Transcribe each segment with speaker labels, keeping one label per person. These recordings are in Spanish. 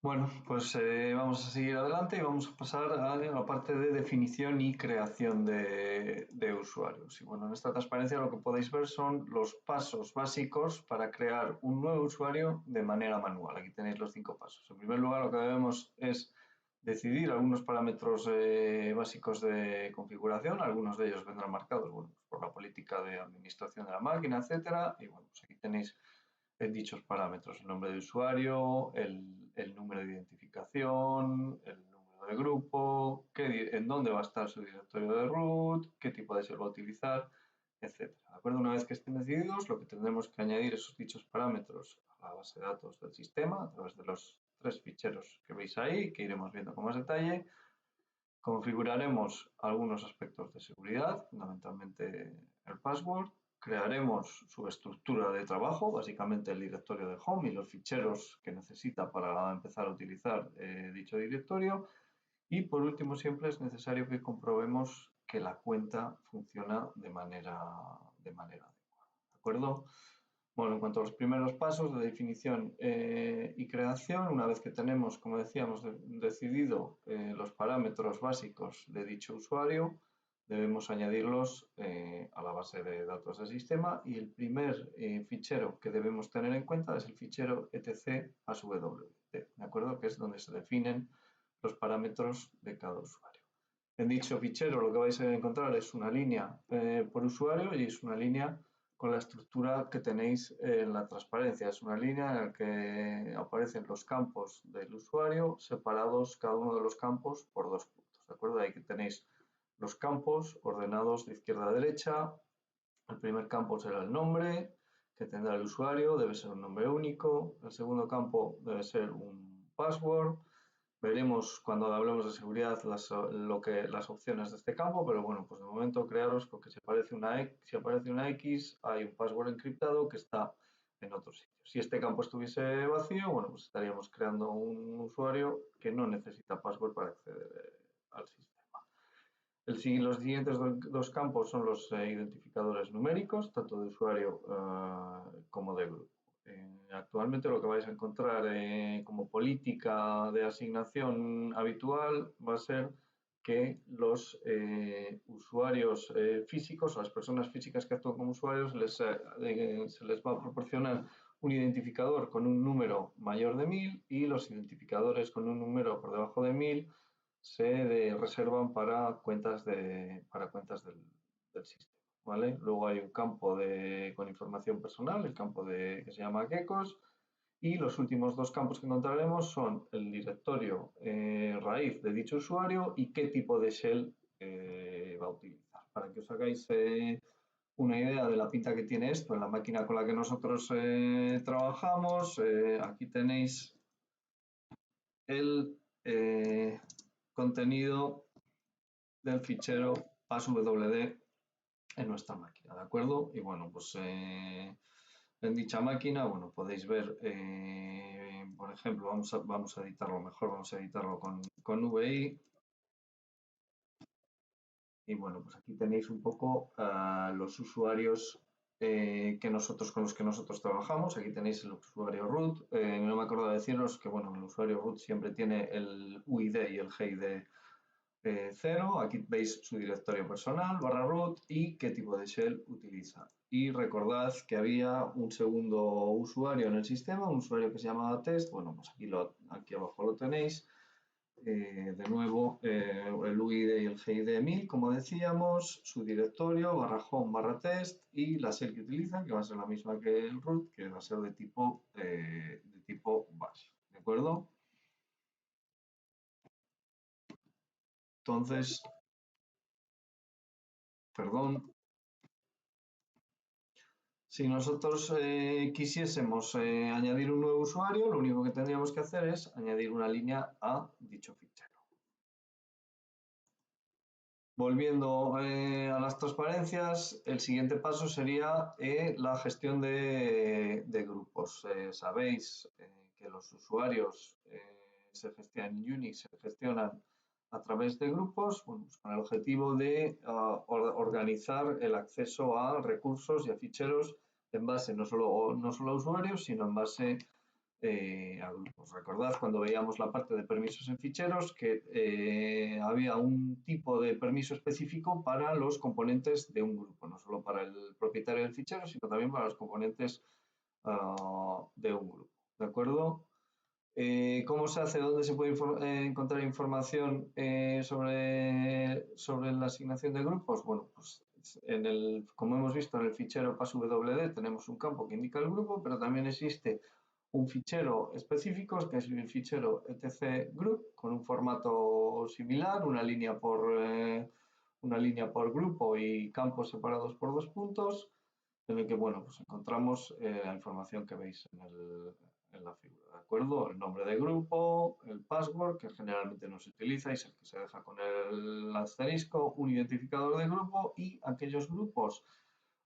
Speaker 1: Bueno, pues vamos a seguir adelante y vamos a pasar a la parte de definición y creación de usuarios. Y bueno, en esta transparencia lo que podéis ver son los pasos básicos para crear un nuevo usuario de manera manual. Aquí tenéis los 5 pasos. En primer lugar, lo que debemos es decidir algunos parámetros básicos de configuración. Algunos de ellos vendrán marcados, bueno, pues por la política de administración de la máquina, etcétera. Y bueno, pues aquí tenéis dichos parámetros: el nombre de usuario, el número de identificación, el número de grupo, en dónde va a estar su directorio de root, qué tipo de shell va a utilizar, etcétera. ¿De acuerdo? Una vez que estén decididos, lo que tendremos que añadir esos dichos parámetros a la base de datos del sistema a través de los 3 ficheros que veis ahí, que iremos viendo con más detalle. Configuraremos algunos aspectos de seguridad, fundamentalmente el password. Crearemos su estructura de trabajo, básicamente el directorio de home y los ficheros que necesita para empezar a utilizar dicho directorio. Y por último, siempre es necesario que comprobemos que la cuenta funciona de manera adecuada. ¿De acuerdo? Bueno, en cuanto a los primeros pasos de definición y creación, una vez que tenemos, como decíamos, decidido los parámetros básicos de dicho usuario, debemos añadirlos a la base de datos del sistema, y el primer fichero que debemos tener en cuenta es el fichero etc/swd, ¿de acuerdo? Que es donde se definen los parámetros de cada usuario. En dicho fichero lo que vais a encontrar es una línea por usuario, y es una línea con la estructura que tenéis en la transparencia. Es una línea en la que aparecen los campos del usuario separados, cada uno de los campos, por 2 puntos. ¿De acuerdo? Ahí que tenéis los campos ordenados de izquierda a derecha. El primer campo será el nombre que tendrá el usuario, debe ser un nombre único. El segundo campo debe ser un password. Veremos cuando hablemos de seguridad las opciones de este campo, pero bueno, pues de momento crearos, porque si aparece una X, hay un password encriptado que está en otro sitio. Si este campo estuviese vacío, bueno, pues estaríamos creando un usuario que no necesita password para acceder al sistema. Los siguientes dos campos son los identificadores numéricos, tanto de usuario como de grupo. Actualmente lo que vais a encontrar como política de asignación habitual va a ser que los usuarios físicos, o las personas físicas que actúan como usuarios, se les va a proporcionar un identificador con un número mayor de 1000, y los identificadores con un número por debajo de 1000 se reservan para cuentas del sistema. ¿Vale? Luego hay un campo con información personal, el campo que se llama geckos, y los últimos 2 campos que encontraremos son el directorio raíz de dicho usuario y qué tipo de shell va a utilizar. Para que os hagáis una idea de la pinta que tiene esto en la máquina con la que nosotros trabajamos, aquí tenéis el contenido del fichero passwd en nuestra máquina, ¿de acuerdo? Y bueno, pues en dicha máquina, bueno, podéis ver, por ejemplo, vamos a editarlo mejor, vamos a editarlo con VI. Y bueno, pues aquí tenéis un poco los usuarios con los que nosotros trabajamos. Aquí tenéis el usuario root. No me acuerdo de deciros que, bueno, el usuario root siempre tiene el UID y el GID 0. Aquí veis su directorio personal, /root, y qué tipo de shell utiliza. Y recordad que había un segundo usuario en el sistema, un usuario que se llamaba test. Bueno, pues aquí abajo lo tenéis. De nuevo, el UID y el GID de 1000, como decíamos, su directorio, /home/test, y la shell que utilizan, que va a ser la misma que el root, que va a ser de tipo bash. ¿De acuerdo? Entonces, perdón. Si nosotros quisiésemos añadir un nuevo usuario, lo único que tendríamos que hacer es añadir una línea a dicho fichero. Volviendo a las transparencias, el siguiente paso sería la gestión de grupos. Sabéis que los usuarios en Unix se gestionan a través de grupos, bueno, pues con el objetivo de organizar el acceso a recursos y a ficheros en base no solo a usuarios, sino en base a grupos. Recordad cuando veíamos la parte de permisos en ficheros que había un tipo de permiso específico para los componentes de un grupo, no solo para el propietario del fichero, sino también para los componentes de un grupo. ¿De acuerdo? ¿Cómo se hace? ¿Dónde se puede encontrar información sobre la asignación de grupos? Bueno, pues como hemos visto en el fichero PassWD tenemos un campo que indica el grupo, pero también existe un fichero específico, que es el fichero etc group, con un formato similar, una línea por grupo y campos separados por 2 puntos, en el que bueno, pues encontramos la información que veis en la figura, ¿de acuerdo? El nombre de grupo, el password, que generalmente no se utiliza y es el que se deja con el asterisco, un identificador de grupo y aquellos grupos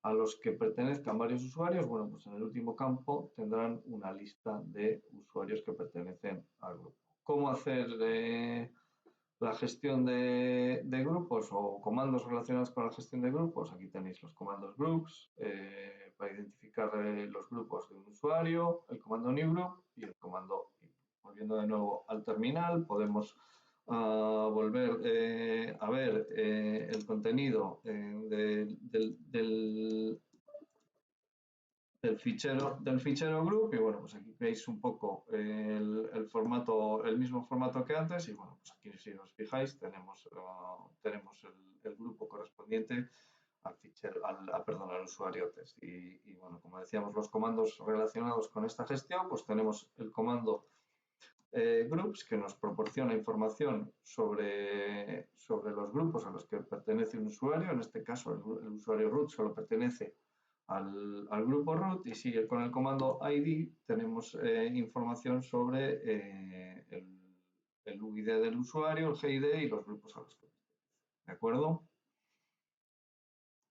Speaker 1: a los que pertenezcan varios usuarios, bueno, pues en el último campo tendrán una lista de usuarios que pertenecen al grupo. ¿Cómo hacer la gestión de grupos o comandos relacionados con la gestión de grupos? Aquí tenéis los comandos groups para identificar los grupos de un usuario, el comando new group y el comando in. Volviendo de nuevo al terminal, podemos volver a ver el contenido del fichero group y bueno, pues aquí veis un poco el formato, el mismo formato que antes y bueno, pues aquí si os fijáis tenemos el grupo correspondiente al fichero, perdón, al usuario test y bueno, como decíamos, los comandos relacionados con esta gestión, pues tenemos el comando groups que nos proporciona información sobre los grupos a los que pertenece un usuario, en este caso el usuario root solo pertenece al grupo root y sigue con el comando id tenemos información sobre el UID del usuario, el GID y los grupos a los que pertenece. ¿De acuerdo?